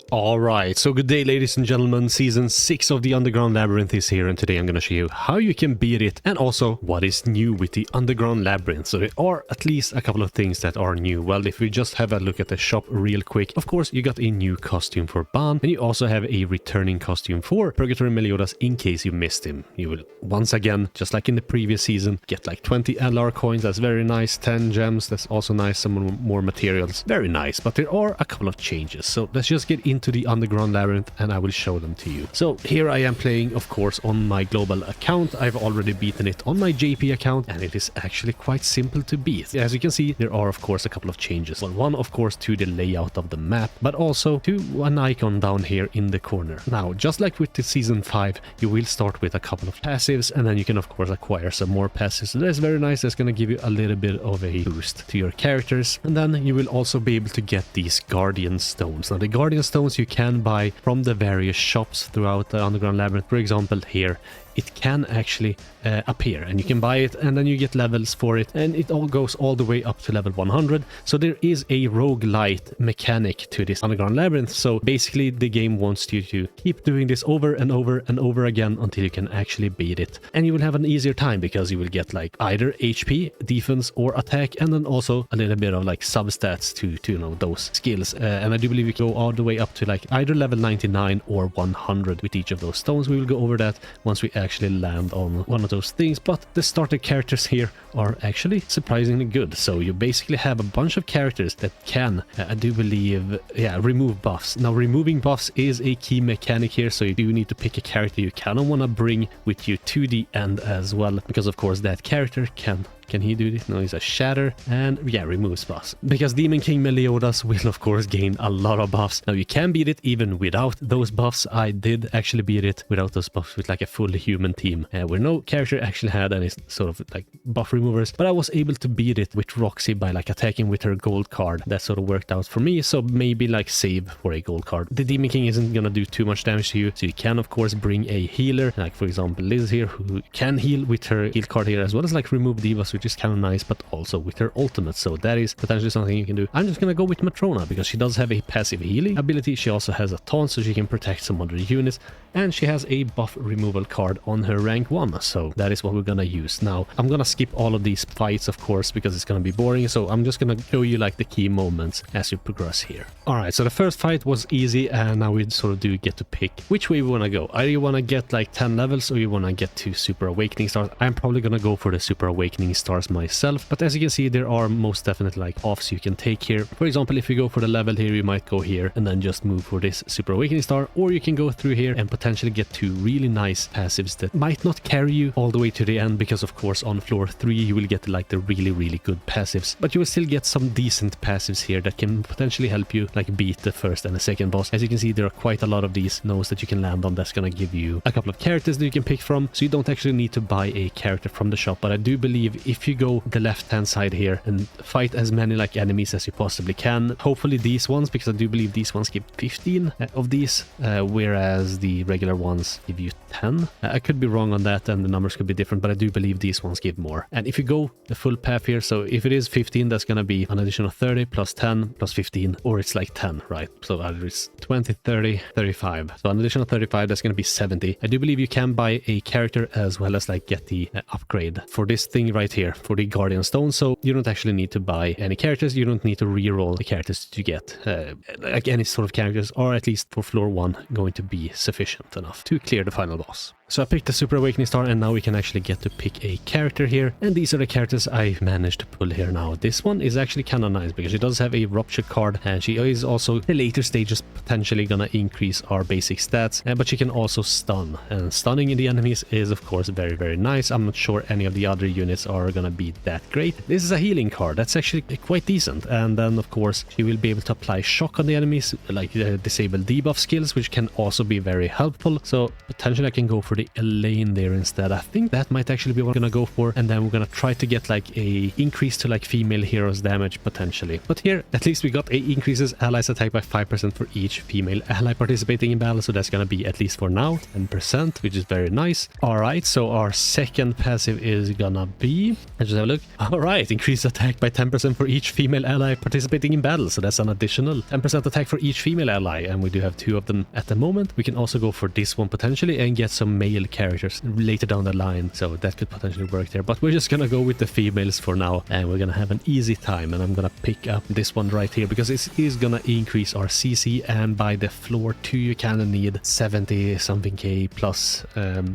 Alright, so good day ladies and gentlemen, season 6 of the Underground Labyrinth is here, and today I'm gonna show you how you can beat it and also what is new with the Underground Labyrinth. So there are at least a couple of things that are new. Well, if we just have a look at the shop real quick, of course you got a new costume for Ban, and you also have a returning costume for Purgatory Meliodas in case you missed him. You will once again, just like in the previous season, get like 20 LR coins, that's very nice, 10 gems, that's also nice, some more materials, very nice. But there are a couple of changes, so let's just get into the Underground Labyrinth and I will show them to you. So here I am playing, of course, on my global account. I've already beaten it on my JP account and it is actually quite simple to beat. As you can see, there are of course a couple of changes. Well, one of course to the layout of the map, but also to an icon down here in the corner. Now, just like with the season 5, you will start with a couple of passives and then you can of course acquire some more passives. So that's very nice. That's going to give you a little bit of a boost to your characters. And then you will also be able to get these Guardian Stones. Now, the Guardian Stones you can buy from the various shops throughout the Underground Labyrinth. For example, here it can actually appear and you can buy it and then you get levels for it, and it all goes all the way up to level 100. So there is a roguelite mechanic to this Underground Labyrinth. So basically the game wants you to keep doing this over and over and over again until you can actually beat it, and you will have an easier time because you will get like either HP, defense or attack, and then also a little bit of like substats to you know, those skills. And I do believe you can go all the way up to like either level 99 or 100 with each of those stones. We will go over that once we actually land on one of those things. But the starter characters here are actually surprisingly good. So you basically have a bunch of characters that can, I do believe, remove buffs. Now, removing buffs is a key mechanic here, so you do need to pick a character you kind of want to bring with you to the end as well, because of course that character can he do this? No, he's a shatter, and yeah, removes buffs. Because Demon King Meliodas will of course gain a lot of buffs. Now you can beat it even without those buffs. I did actually beat it without those buffs with like a full human team, where no character actually had any sort of like buff removers. But I was able to beat it with Roxy by like attacking with her gold card. That sort of worked out for me, so maybe like save for a gold card. The Demon King isn't gonna do too much damage to you, so you can of course bring a healer, like for example Liz here, who can heal with her heal card here, as well as like remove debuffs, which is kind of nice, but also with her ultimate. So that is potentially something you can do. I'm just gonna go with Matrona because she does have a passive healing ability. She also has a taunt, so she can protect some other units, and she has a buff removal card on her rank 1. So that is what we're gonna use. Now I'm gonna skip all of these fights of course because it's gonna be boring, so I'm just gonna show you like the key moments as you progress here. Alright, so the first fight was easy, and now we sort of do get to pick which way we want to go. Either you want to get like 10 levels or you want to get to Super Awakening Stars. I'm probably gonna go for the Super Awakening Stars myself, but as you can see, there are most definitely like offs you can take here. For example, if you go for the level here, you might go here and then just move for this Super Awakening Star, or you can go through here and potentially get two really nice passives that might not carry you all the way to the end, because of course on floor 3 you will get like the really good passives, but you will still get some decent passives here that can potentially help you like beat the first and the second boss. As you can see, there are quite a lot of these nodes that you can land on. That's gonna give you a couple of characters that you can pick from, so you don't actually need to buy a character from the shop. But I do believe if you go the left-hand side here and fight as many like enemies as you possibly can, hopefully these ones, because I do believe these ones give 15 of these, whereas the regular ones give you 10. I could be wrong on that and the numbers could be different, but I do believe these ones give more. And if you go the full path here, so if it is 15, that's gonna be an additional 30 plus 10 plus 15, or it's like 10, right? So either it's 20, 30, 35. So an additional 35, that's gonna be 70. I do believe you can buy a character as well as like get the upgrade for this thing right here, for the Guardian Stone. So you don't actually need to buy any characters. You don't need to re-roll the characters to get like any sort of characters, or at least for floor 1 going to be sufficient enough to clear the final boss. So I picked the Super Awakening Star, and now we can actually get to pick a character here, and these are the characters I managed to pull here now. This one is actually kind of nice because she does have a rupture card, and she is also the later stages potentially gonna increase our basic stats, but she can also stun, and stunning in the enemies is of course very nice. I'm not sure any of the other units are gonna be that great. This is a healing card that's actually quite decent, and then of course she will be able to apply shock on the enemies, like disable debuff skills, which can also be very helpful. So potentially I can go for the Elaine there instead. I think that might actually be what I'm gonna go for, and then we're gonna try to get like a increase to like female heroes damage potentially. But here at least we got a increases allies attack by 5% for each female ally participating in battle, so that's gonna be at least for now 10%, which is very nice. All right, so our second passive is gonna be, let's just have a look. All right, increase attack by 10% for each female ally participating in battle, so that's an additional 10% attack for each female ally, and we do have 2 of them at the moment. We can also go for this one potentially and get some male characters later down the line, so that could potentially work there, but we're just gonna go with the females for now, and we're gonna have an easy time. And I'm gonna pick up this one right here because it is gonna increase our CC, and by the floor 2 you kind of need 70 something K plus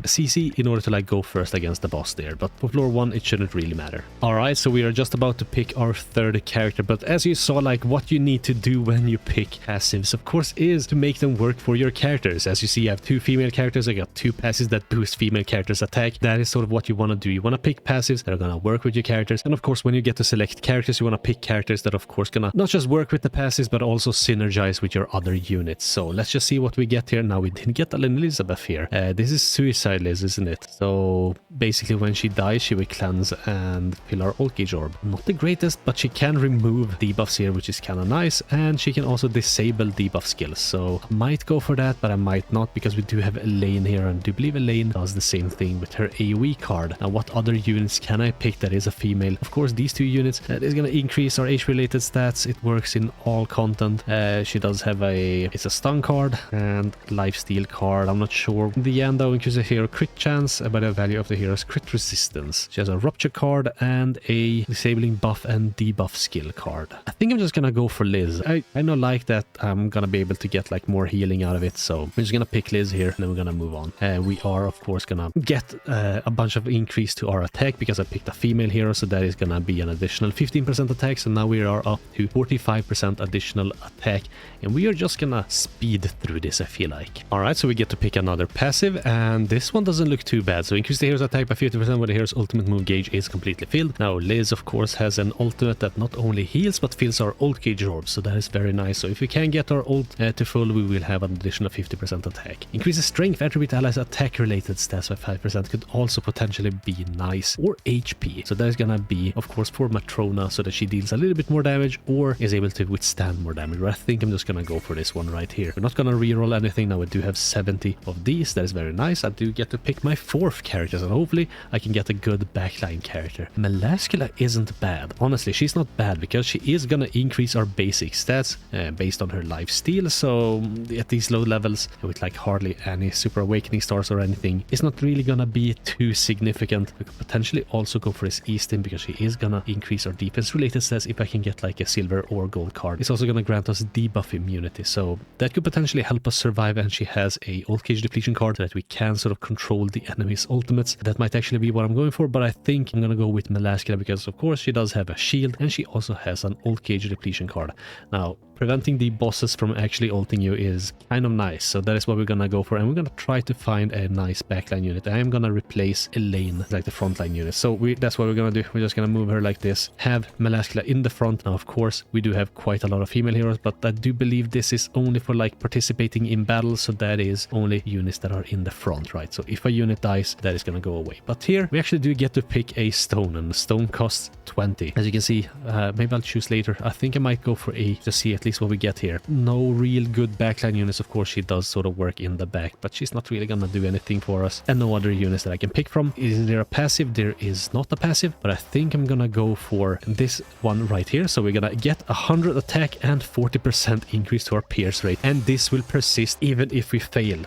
CC in order to like go first against the boss there, but for floor 1 it shouldn't really matter. All right, so we are just about to pick our third character, but as you saw, like what you need to do when you pick passives of course is to make them work for your characters. As you see, I have 2 female characters, I got 2 passives that boost female characters attack. That is sort of what you want to do. You want to pick passives that are gonna work with your characters, and of course when you get to select characters you want to pick characters that of course gonna not just work with the passives but also synergize with your other units. So let's just see what we get here. Now we didn't get Elizabeth here. This is Suicide Liz, isn't it? So basically when she dies she will cleanse and fill our Old Gauge Orb. Not the greatest, but she can remove debuffs here, which is kind of nice, and she can also disable debuff skills, so I might go for that, but I might not, because we do have Elaine here, and I do believe Elaine does the same thing with her AoE card. Now what other units can I pick that is a female? Of course these 2 units. That is going to increase our HP related stats. It works in all content. She does have it's a stun card and lifesteal card. I'm not sure in the end though, increases hero crit chance by the value of the hero's crit resistance. She has a rupture card and a disabling buff and debuff skill card. I think I'm just gonna go for Liz. I know like that I'm gonna be able to get like more healing out of it, so we're just gonna pick Liz here and then we're gonna move on. We are of course gonna get a bunch of increase to our attack because I picked a female hero, so that is gonna be an additional 15% attack, so now we are up to 45% additional attack, and we are just gonna speed through this, I feel like. Alright, so we get to pick another passive, and this one doesn't look too bad. So increase the hero's attack by 50% when the hero's ultimate move gauge is completely filled. Now Liz of course has an ultimate that not only heals but fills our Old Gauge Orb, so that is very nice. So if we can get our ult to full, we will have an additional 50% attack. Increases strength attribute allies attack related stats by 5% could also potentially be nice, or HP. So that is gonna be of course for Matrona, so that she deals a little bit more damage or is able to withstand more damage. But I think I'm just gonna go for this one right here. We're not gonna reroll anything. Now we do have 70 of these. That is very nice. I do get to pick my 4th character, and hopefully I can get a good backline character. Melascula isn't bad. Honestly, she's not bad because she is gonna increase our basic stats based on her life steal. So at these low levels with like hardly any super awakening stars or anything, it's not really gonna be too significant. We could potentially also go for this Eastin because she is gonna increase our defense related stats if I can get like a silver or gold card. It's also gonna grant us debuff immunity, so that could potentially help us survive, and she has a Old Cage depletion card so that we can sort of control the enemy's ultimates. That might actually be what I'm going for, but I think I'm gonna go with Melascula because of course she does have a shield and she also has an Old Cage depletion card. Now preventing the bosses from actually ulting you is kind of nice, so that is what we're gonna go for, and we're gonna try to find a nice backline unit. I am gonna replace Elaine like the frontline unit, so that's what we're gonna do. We're just gonna move her like this, have Melascula in the front. Now of course we do have quite a lot of female heroes, but I do believe this is only for like participating in battle, so that is only units that are in the front, right? So if a unit dies, that is gonna go away. But here we actually do get to pick a stone, and the stone costs 20. As you can see, maybe I'll choose later. I think I might go for a, to see at least what we get here. No real good backline units. Of course she does sort of work in the back, but she's not really gonna do anything for us, and no other units that I can pick from. Is there a passive? There is not a passive, but I think I'm gonna go for this one right here. So we're gonna get 100 attack and 40% increase to our pierce rate, and this will persist even if we fail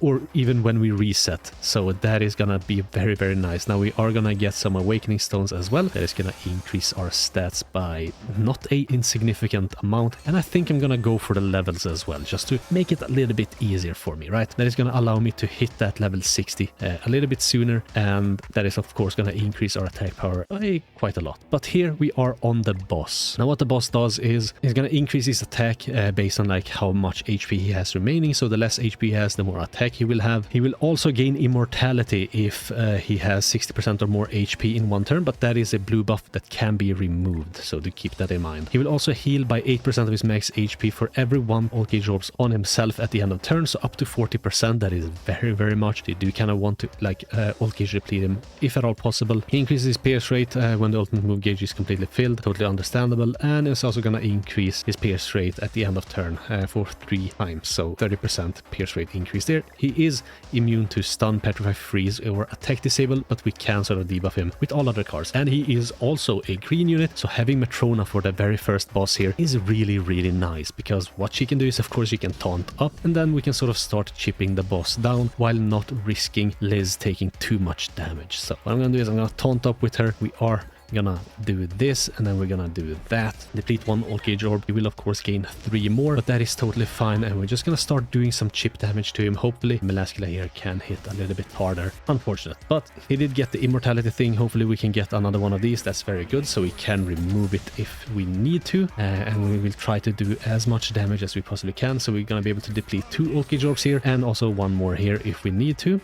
or even when we reset, so that is gonna be very, very nice. Now we are gonna get some awakening stones as well. That is gonna increase our stats by not a insignificant amount, and I think I'm gonna go for the levels as well, just to make it a little bit easier for me, right? That is gonna allow me to hit that level 60 a little bit sooner, and that is of course gonna increase our attack power by quite a lot. But here we are on the boss. Now what the boss does is he's gonna increase his attack based on like how much HP he has remaining, so the less HP he has, the more attack he will have. He will also gain immortality if he has 60% or more HP in one turn, but that is a blue buff that can be removed, so do keep that in mind. He will also heal by 8% of his max HP for every 1 old cage orbs on himself at the end of turn, so up to 40%. That is very much. You do kind of want to like old cage deplete him if at all possible. He increases his pierce rate when the ultimate move gauge is completely filled, totally understandable, and it's also gonna increase his pierce rate at the end of turn for 3 times, so 30% pierce rate increase there. He is immune to stun, petrify, freeze, or attack disable, but we can sort of debuff him with all other cards. And he is also a green unit, so having Matrona for the very first boss here is really nice, because what she can do is, of course, she can taunt up, and then we can sort of start chipping the boss down while not risking Liz taking too much damage. So what I'm gonna do is I'm gonna taunt up with her. We are gonna do this, and then we're gonna do that. Deplete 1 old cage orb. You will of course gain 3 more, but that is totally fine, and we're just gonna start doing some chip damage to him. Hopefully Melascula here can hit a little bit harder. Unfortunate, but he did get the immortality thing. Hopefully we can get another one of these. That's very good, so we can remove it if we need to, and we will try to do as much damage as we possibly can. So we're gonna be able to deplete 2 old cage orbs here, and also 1 more here if we need to.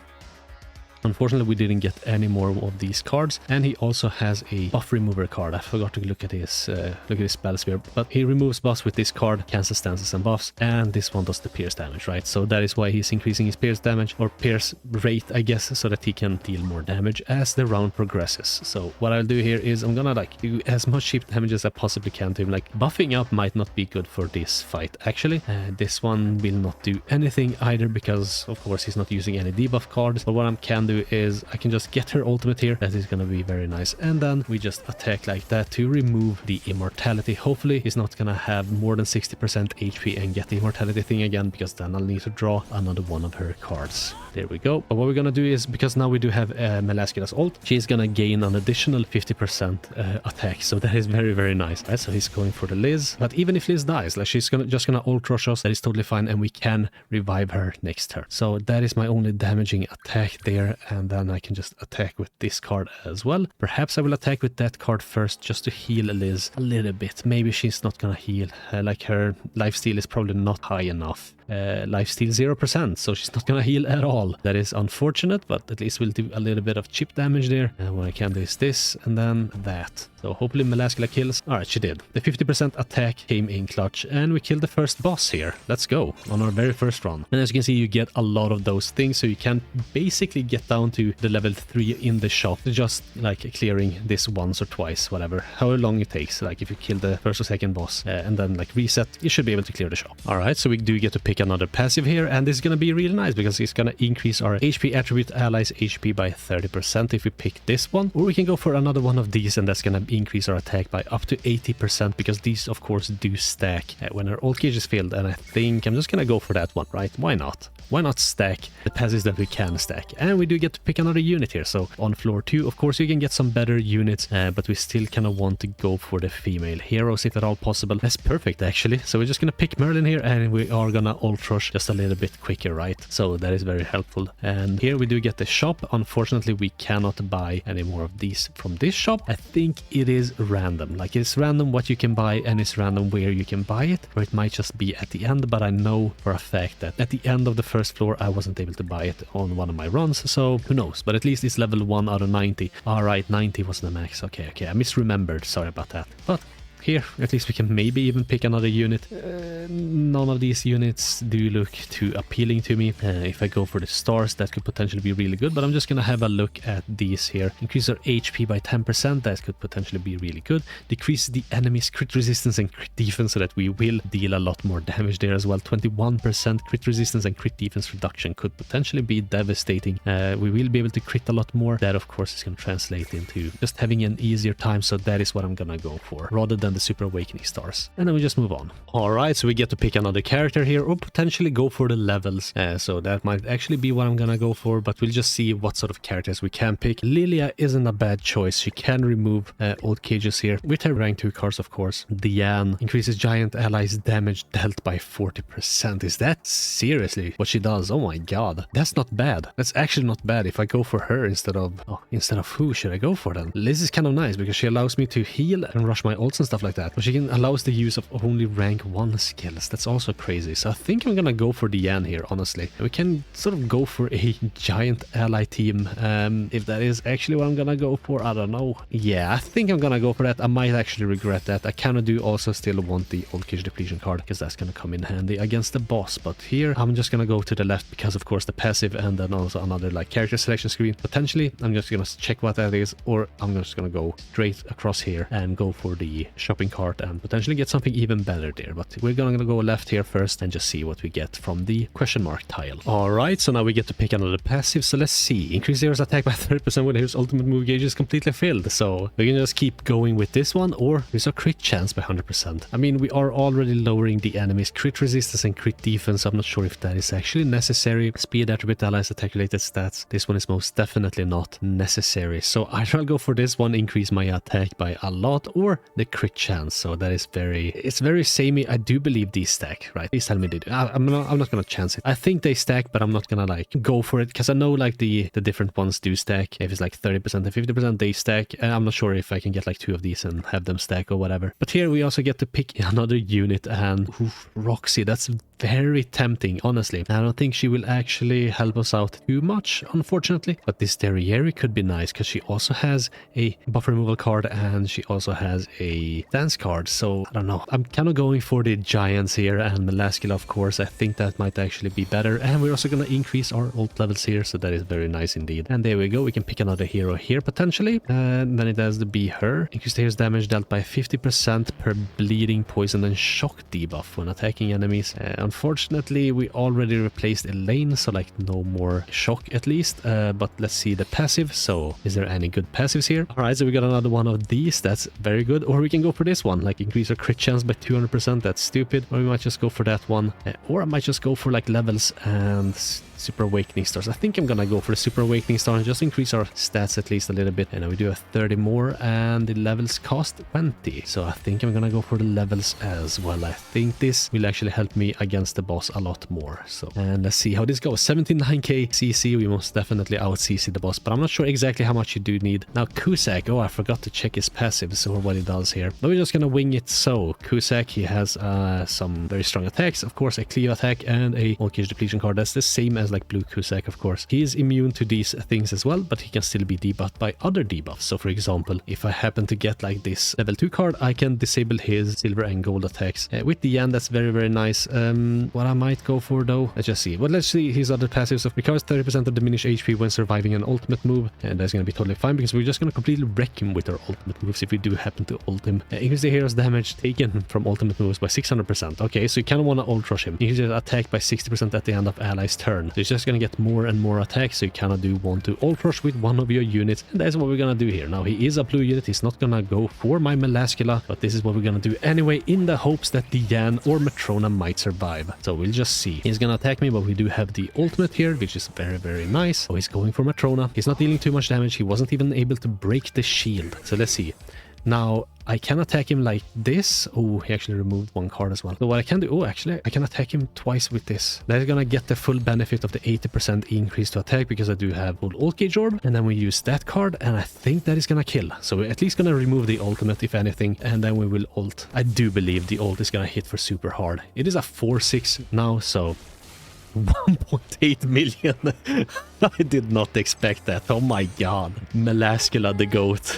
Unfortunately, we didn't get any more of these cards, and he also has a buff remover card. I forgot to look at his spell sphere, but he removes buffs with this card, cancels stances and buffs, and this one does the pierce damage, right? So that is why he's increasing his pierce damage, or pierce rate, I guess, so that he can deal more damage as the round progresses. So what I'll do here is I'm gonna like do as much chip damage as I possibly can to him. Like buffing up might not be good for this fight, actually. This one will not do anything either, because of course he's not using any debuff cards, but what I can do is I can just get her ultimate here. That is gonna be very nice, and then we just attack like that to remove the immortality. Hopefully he's not gonna have more than 60% HP and get the immortality thing again, because then I'll need to draw another one of her cards. There we go. But what we're gonna do is, because now we do have Melascula's ult, she's gonna gain an additional 50% attack, so that is very nice. Right, so he's going for the Liz, but even if Liz dies, like she's just gonna ult rush us, that is totally fine, and we can revive her next turn. So that is my only damaging attack there, and then I can just attack with this card as well. Perhaps I will attack with that card first, just to heal Liz a little bit. Maybe she's not gonna heal, like her lifesteal is probably not high enough. Lifesteal 0%, so she's not gonna heal at all. That is unfortunate, but at least we'll do a little bit of chip damage there. And what I can do is this, and then that. So hopefully Melascula kills. Alright, she did. The 50% attack came in clutch, and we killed the first boss here. Let's go, on our very first run. And as you can see, you get a lot of those things, so you can basically get down to the level 3 in the shop, just like clearing this once or twice, whatever, however long it takes. Like if you kill the first or second boss, and then like reset, you should be able to clear the shop. Alright, so we do get to pick another passive here, and this is gonna be really nice, because it's gonna increase our HP attribute allies HP by 30% if we pick this one, or we can go for another one of these, and that's gonna increase our attack by up to 80%, because these of course do stack when our old cage is filled. And I think I'm just gonna go for that one, right? Why not? Why not stack the passives that we can stack? And we do get to pick another unit here. So on floor 2, of course, you can get some better units, but we still kind of want to go for the female heroes if at all possible. That's perfect, actually. So we're just gonna pick Merlin here, and we are gonna ult rush just a little bit quicker, right? So that is very helpful. And here we do get the shop. Unfortunately, we cannot buy any more of these from this shop. I think it is random. Like it's random what you can buy, and it's random where you can buy it, or it might just be at the end. But I know for a fact that at the end of the first floor, I wasn't able to buy it on one of my runs, so who knows? But at least it's level 1 out of 90. All right, 90 was the max. Okay, I misremembered. Sorry about that. But here, at least we can maybe even pick another unit. None of these units do look too appealing to me. If I go for the stars, that could potentially be really good, but I'm just gonna have a look at these here. Increase our HP by 10%, that could potentially be really good. Decrease the enemy's crit resistance and crit defense, so that we will deal a lot more damage there as well. 21% crit resistance and crit defense reduction could potentially be devastating. We will be able to crit a lot more. That of course is gonna translate into just having an easier time, so that is what I'm gonna go for, rather than the Super Awakening stars. And then we just move on. Alright, so we get to pick another character here, or potentially go for the levels. So that might actually be what I'm gonna go for, but we'll just see what sort of characters we can pick. Lilia isn't a bad choice. She can remove old cages here with her rank 2 cards, of course. Diane increases giant allies damage dealt by 40%. Is that seriously what she does? Oh my god, that's not bad. That's actually not bad. If I go for her instead of who should I go for then? Liz is kind of nice, because she allows me to heal and rush my ults and stuff, stuff like that. But she can allows the use of only rank 1 skills. That's also crazy. So I think I'm gonna go for Diane here, honestly. And we can sort of go for a giant ally team. If that is actually what I'm gonna go for, I don't know. Yeah, I think I'm gonna go for that. I might actually regret that. I kind of do also still want the Old Cage Depletion card, because that's gonna come in handy against the boss. But here I'm just gonna go to the left because of course the passive, and then also another like character selection screen. Potentially I'm just gonna check what that is, or I'm just gonna go straight across here and go for the shopping cart and potentially get something even better there. But we're gonna go left here first and just see what we get from the question mark tile. Alright, so now we get to pick another passive. So let's see. Increase hero's attack by 30% when hero's ultimate move gauge is completely filled. So we can just keep going with this one, or there's a crit chance by 100%. I mean, we are already lowering the enemy's crit resistance and crit defense. I'm not sure if that is actually necessary. Speed, attribute, allies, attack related stats. This one is most definitely not necessary. So I'll go for this one, increase my attack by a lot, or the crit chance. So that is it's very samey. I do believe these stack, right? Please tell me they do. I'm not gonna chance it. I think they stack, but I'm not gonna like go for it, because I know like the different ones do stack. If it's like 30% and 50%, they stack. I'm not sure if I can get like 2 of these and have them stack or whatever. But here we also get to pick another unit, and oof, Roxy, that's very tempting, honestly. I don't think she will actually help us out too much, unfortunately. But this Derriere could be nice, because she also has a buff removal card and she also has a dance card. So I don't know. I'm kind of going for the giants here, and Melascula, of course. I think that might actually be better. And we're also going to increase our ult levels here, so that is very nice indeed. And there we go. We can pick another hero here potentially. And then it has to be her. Increase the hero's damage dealt by 50% per bleeding, poison, and shock debuff when attacking enemies. Unfortunately, we already replaced Elaine, so like no more shock at least. But let's see the passive. So is there any good passives here? All right, so we got another one of these. That's very good. Or we can go for this one, like increase our crit chance by 200%. That's stupid. Or we might just go for that one. Or I might just go for like levels and Super Awakening Stars. I think I'm gonna go for the Super Awakening Star and just increase our stats at least a little bit. And now we do a 30 more, and the levels cost 20. So I think I'm gonna go for the levels as well. I think this will actually help me against the boss a lot more. So, and let's see how this goes. 79k CC. We most definitely out CC the boss, but I'm not sure exactly how much you do need. Now Cusack. Oh, I forgot to check his passives or what he does here. But we're just gonna wing it. So Cusack, he has some very strong attacks. Of course, a cleave attack and a Old Cage Depletion card. That's the same as like Blue Cusack, of course. He is immune to these things as well, but he can still be debuffed by other debuffs. So for example, if I happen to get like this level 2 card, I can disable his silver and gold attacks. With the end, that's very, very nice. What I might go for though, let's just see. Well, let's see his other passives. Of recovers 30% of diminished HP when surviving an ultimate move, and that's gonna be totally fine, because we're just gonna completely wreck him with our ultimate moves if we do happen to ult him. Increase the hero's damage taken from ultimate moves by 600%. Okay, so you kind of want to ult rush him. Increase his attack by 60% at the end of ally's turn. So he's just gonna get more and more attacks, so you kind of do want to ult rush with one of your units, and that's what we're gonna do here. Now he is a blue unit. He's not gonna go for my Melascula, but this is what we're gonna do anyway, in the hopes that Diane or Matrona might survive. So we'll just see. He's gonna attack me, but we do have the ultimate here, which is very, very nice. So he's going for Matrona. He's not dealing too much damage. He wasn't even able to break the shield. So let's see. Now, I can attack him like this. Oh, he actually removed one card as well. So what I can do... Oh, actually, I can attack him twice with this. That is gonna get the full benefit of the 80% increase to attack, because I do have Old Cage Orb. And then we use that card, and I think that is gonna kill. So we're at least gonna remove the ultimate, if anything, and then we will ult. I do believe the ult is gonna hit for super hard. It is a 4-6 now, so... 1.8 million. I did not expect that. Oh my god. Melascula the goat.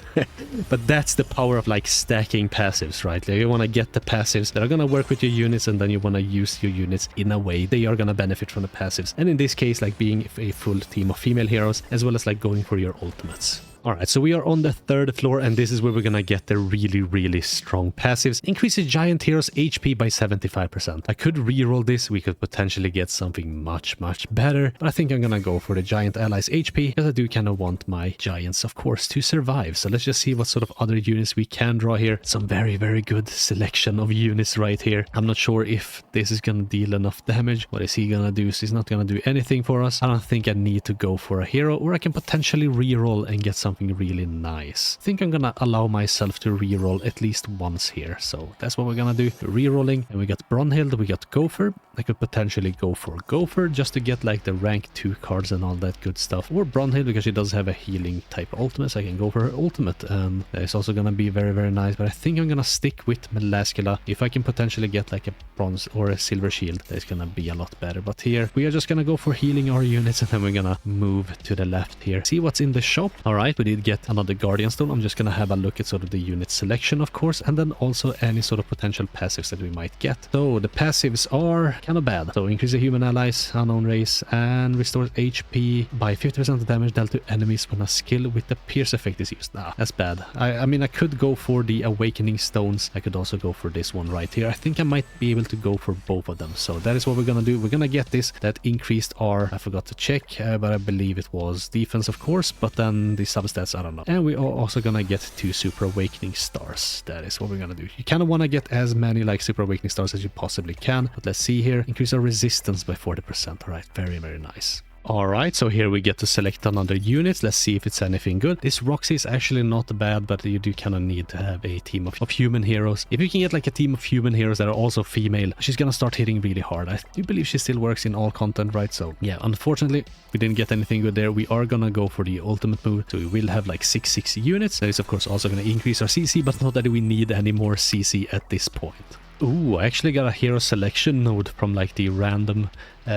But that's the power of like stacking passives, right? Like, you want to get the passives that are going to work with your units, and then you want to use your units in a way they are going to benefit from the passives. And in this case, like being a full team of female heroes, as well as like going for your ultimates. Alright, so we are on the 3rd floor, and this is where we're gonna get the really, really strong passives. Increases giant heroes HP by 75%. I could reroll this. We could potentially get something much, much better, but I think I'm gonna go for the giant allies HP, because I do kind of want my giants, of course, to survive. So let's just see what sort of other units we can draw here. Some very, very good selection of units right here. I'm not sure if this is gonna deal enough damage. What is he gonna do? So he's not gonna do anything for us. I don't think I need to go for a hero, or I can potentially reroll and get something really nice. I think I'm gonna allow myself to reroll at least once here. So that's what we're gonna do. Rerolling, and we got Brunhild, we got Gopher, I could potentially go for Gopher just to get like the rank 2 cards and all that good stuff. Or Brunhild because she does have a healing type ultimate, so I can go for her ultimate. And that is also gonna be very, very nice. But I think I'm gonna stick with Melascula. If I can potentially get like a bronze or a silver shield, that's gonna be a lot better. But here we are just gonna go for healing our units, and then we're gonna move to the left here. See what's in the shop. All right, we did get another Guardian Stone. I'm just gonna have a look at sort of the unit selection, of course, and then also any sort of potential passives that we might get. So the passives are kind of bad. So increase the human allies, unknown race, and restores HP by 50% of damage dealt to enemies when a skill with the pierce effect is used. Nah, that's bad. I mean, I could go for the awakening stones. I could also go for this one right here. I think I might be able to go for both of them. So that is what we're gonna do. We're gonna get this. That increased our, I forgot to check, but I believe it was defense, of course, but then the substats, I don't know. And we are also gonna get 2 super awakening stars. That is what we're gonna do. You kind of want to get as many like super awakening stars as you possibly can, but let's see here. Increase our resistance by 40%. All right, very, very nice. Alright, so here we get to select another unit. Let's see if it's anything good. This Roxy is actually not bad, but you do kind of need to have a team of human heroes. If you can get like a team of human heroes that are also female, she's gonna start hitting really hard. I do believe she still works in all content, right? So yeah, unfortunately, we didn't get anything good there. We are gonna go for the ultimate move, so we will have like 6 units. That is of course also gonna increase our CC, but not that we need any more CC at this point. Ooh, I actually got a hero selection node from like the random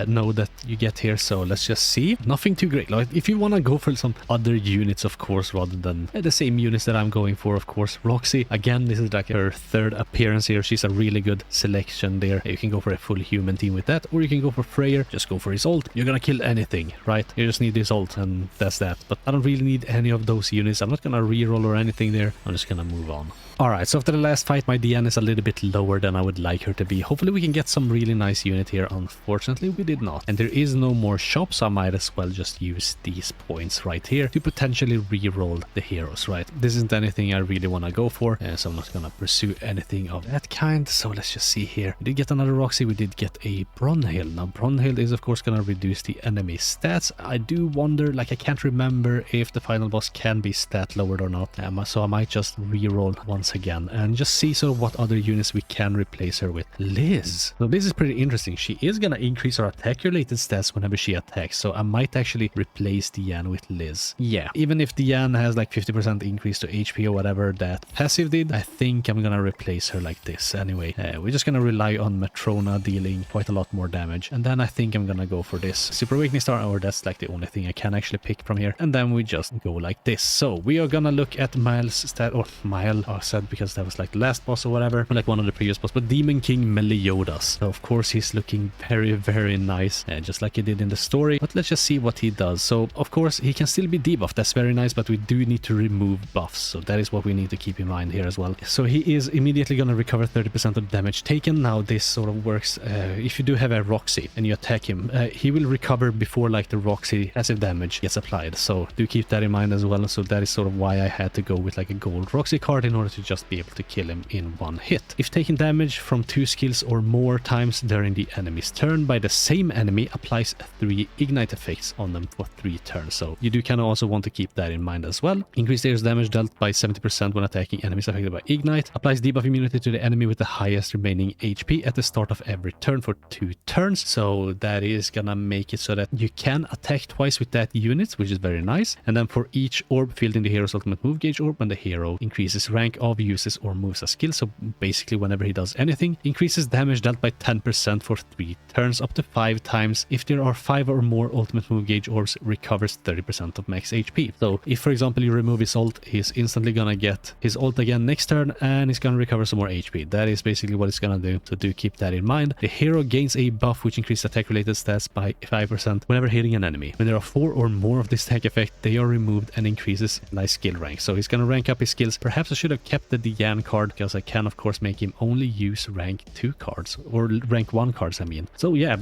node that you get here, so let's just see. Nothing too great. Like if you want to go for some other units, of course, rather than the same units that I'm going for, of course. Roxy, again, this is like her 3rd appearance here. She's a really good selection there. You can go for a full human team with that, or you can go for Freyr, just go for his ult. You're gonna kill anything, right? You just need his ult, and that's that. But I don't really need any of those units. I'm not gonna reroll or anything there. I'm just gonna move on. Alright, so after the last fight, my DN is a little bit lower than I would like her to be. Hopefully we can get some really nice unit here. Unfortunately, we did not. And there is no more shop, so I might as well just use these points right here to potentially re-roll the heroes, right? This isn't anything I really want to go for, so I'm not going to pursue anything of that kind. So let's just see here. We did get another Roxy, we did get a Brunhild. Now, Brunhild is, of course, going to reduce the enemy stats. I do wonder, like, I can't remember if the final boss can be stat lowered or not, so I might just re-roll once again and just see sort of what other units we can replace her with. Liz. So this is pretty interesting. She is gonna increase her attack related stats whenever she attacks, so I might actually replace Diane with Liz. Yeah, even if Diane has like 50% increase to HP or whatever that passive did, I think I'm gonna replace her like this anyway. We're just gonna rely on Matrona dealing quite a lot more damage, and then I think I'm gonna go for this Super Awakening Star, or that's like the only thing I can actually pick from here, and then we just go like this. So we are gonna look at Miles' stat, or Mile, I said because that was like the last boss or whatever, or like one of the previous boss, but Demon King Meliodas. So of course he's looking very, very nice, just like he did in the story. But let's just see what he does. So of course he can still be debuffed, that's very nice, but we do need to remove buffs, so that is what we need to keep in mind here as well. So he is immediately gonna recover 30% of damage taken. Now this sort of works, if you do have a Roxy and you attack him, he will recover before like the Roxy passive damage gets applied, so do keep that in mind as well. So that is sort of why I had to go with like a gold Roxy card in order to just be able to kill him in one hit. If taking damage from 2 skills or more times during the enemy's turn by the same enemy, applies 3 ignite effects on them for 3 turns. So you do kind of also want to keep that in mind as well. Increase their damage dealt by 70% when attacking enemies affected by ignite. Applies debuff immunity to the enemy with the highest remaining HP at the start of every turn for 2 turns. So that is gonna make it so that you can attack twice with that unit, which is very nice. And then for each orb filled in the hero's ultimate move gauge orb, when the hero increases rank of, uses or moves a skill, so basically whenever he does anything, increases damage dealt by 10% for 3 turns up to 5 times. If there are 5 or more ultimate move gauge orbs, recovers 30% of max HP. So if for example you remove his ult, he's instantly gonna get his ult again next turn, and he's gonna recover some more HP. That is basically what it's gonna do, so do keep that in mind. The hero gains a buff which increases attack related stats by 5% whenever hitting an enemy. When there are 4 or more of this attack effect, they are removed and increases like skill rank. So he's gonna rank up his skills. Perhaps I should have kept the Diane card, because I can of course make him only use rank 2 cards, or rank 1 cards I mean. So yeah,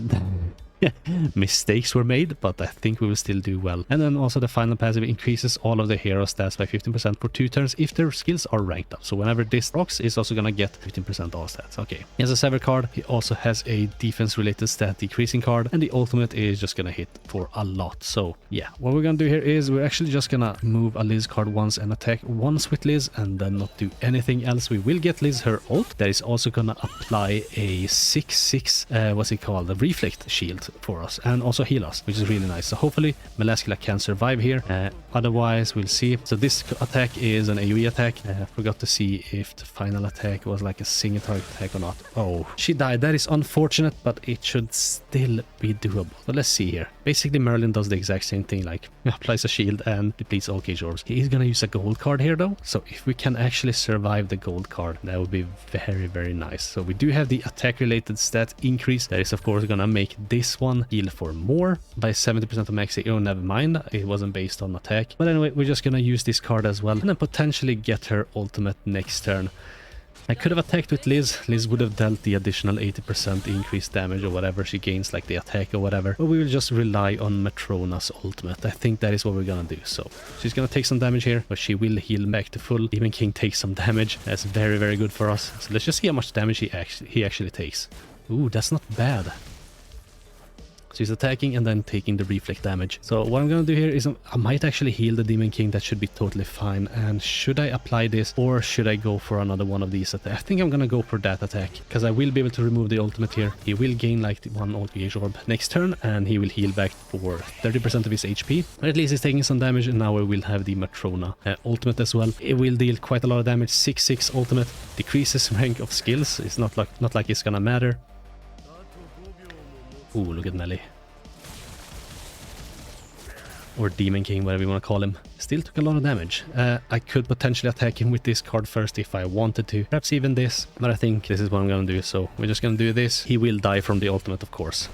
mistakes were made, but I think we will still do well. And then also the final passive increases all of the hero stats by 15% for 2 turns if their skills are ranked up. So whenever this rocks, is also gonna get 15% all stats. Okay. He has a Sever card. He also has a defense related stat decreasing card, and the ultimate is just gonna hit for a lot. So yeah, what we're gonna do here is we're actually just gonna move a Liz card once and attack once with Liz and then not do anything else. We will get Liz her ult. That is also gonna apply a 6/6 what's it called, the reflect shield for us, and also heal us, which is really nice. So hopefully Melascula can survive here. Otherwise we'll see. So this attack is an AoE attack. I forgot to see if the final attack was like a single target attack or not. Oh, she died. That is unfortunate, but it should still be doable. But let's see here. Basically Merlin does the exact same thing, like applies a shield and depletes all cage orbs. He is gonna use a gold card here though, so if we can actually survive the gold card, that would be very, very nice. So we do have the attack related stat increase. That is of course gonna make this one heal for more by 70% of max. Oh, never mind, it wasn't based on attack. But anyway, we're just gonna use this card as well and then potentially get her ultimate next turn. I could have attacked with Liz. Liz would have dealt the additional 80% increased damage or whatever she gains, like the attack or whatever. But we will just rely on Matrona's ultimate. I think that is what we're gonna do. So she's gonna take some damage here, but she will heal back to full. Demon King takes some damage. That's very, very good for us. So let's just see how much damage he actually takes. Ooh, that's not bad. So he's attacking and then taking the reflect damage. So what I'm gonna do here is I might actually heal the Demon King. That should be totally fine. And should I apply this or should I go for another one of these attacks? I think I'm gonna go for that attack because I will be able to remove the ultimate here. He will gain like one ultimate orb next turn and he will heal back for 30% of his HP. But at least he's taking some damage, and now we will have the Matrona ultimate as well. It will deal quite a lot of damage. 6/6 ultimate decreases rank of skills. It's not like it's gonna matter. Ooh, look at Melly. Or Demon King, whatever you want to call him. Still took a lot of damage. I could potentially attack him with this card first if I wanted to. Perhaps even this. But I think this is what I'm going to do. So we're just going to do this. He will die from the ultimate, of course,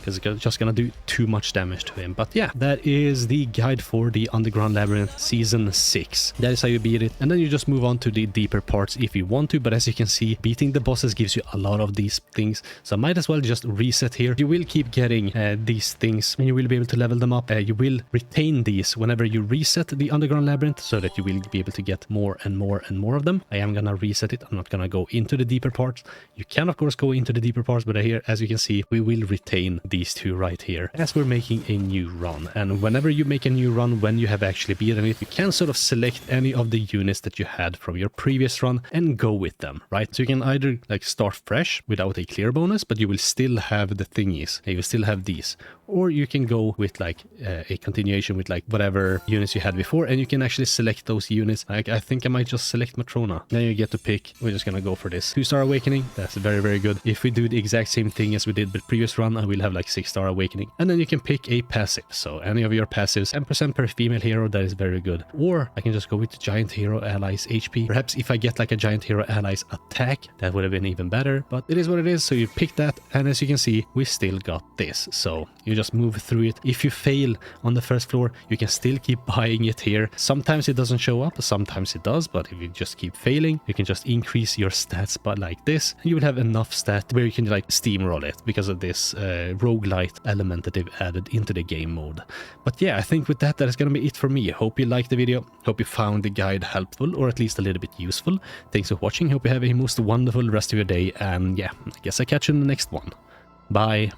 because it's just gonna do too much damage to him. But yeah, that is the guide for the Underground Labyrinth Season 6. That is how you beat it, and then you just move on to the deeper parts if you want to. But as you can see, beating the bosses gives you a lot of these things, so I might as well just reset here. You will keep getting these things, and you will be able to level them up. You will retain these whenever you reset the Underground Labyrinth, so that you will be able to get more and more and more of them. I am gonna reset it. I'm not gonna go into the deeper parts. You can of course go into the deeper parts, but here, as you can see, we will retain these two right here as we're making a new run. And whenever you make a new run, when you have actually beaten it, you can sort of select any of the units that you had from your previous run and go with them, right? So you can either like start fresh without a clear bonus, but you will still have the thingies, you will still have these, or you can go with like a continuation with like whatever units you had before, and you can actually select those units. Like I think I might just select Matrona. Then you get to pick. We're just gonna go for this 2-star awakening. That's very, very good. If we do the exact same thing as we did with previous run, I will have like 6-star awakening. And then you can pick a passive. So any of your passives, 10% per female hero, that is very good. Or I can just go with the giant hero allies HP. Perhaps if I get like a giant hero allies attack, that would have been even better. But it is what it is. So you pick that, and as you can see, we still got this. So you just move through it. If you fail on the first floor, you can still keep buying it here. Sometimes it doesn't show up, sometimes it does, but if you just keep failing, you can just increase your stats by like this, and you will have enough stat where you can like steamroll it because of this roguelite element that they've added into the game mode. But yeah, I think with that is gonna be it for me. Hope you liked the video. Hope you found the guide helpful, or at least a little bit useful. Thanks for watching. Hope you have a most wonderful rest of your day, and yeah, I guess I'll catch you in the next one. Bye.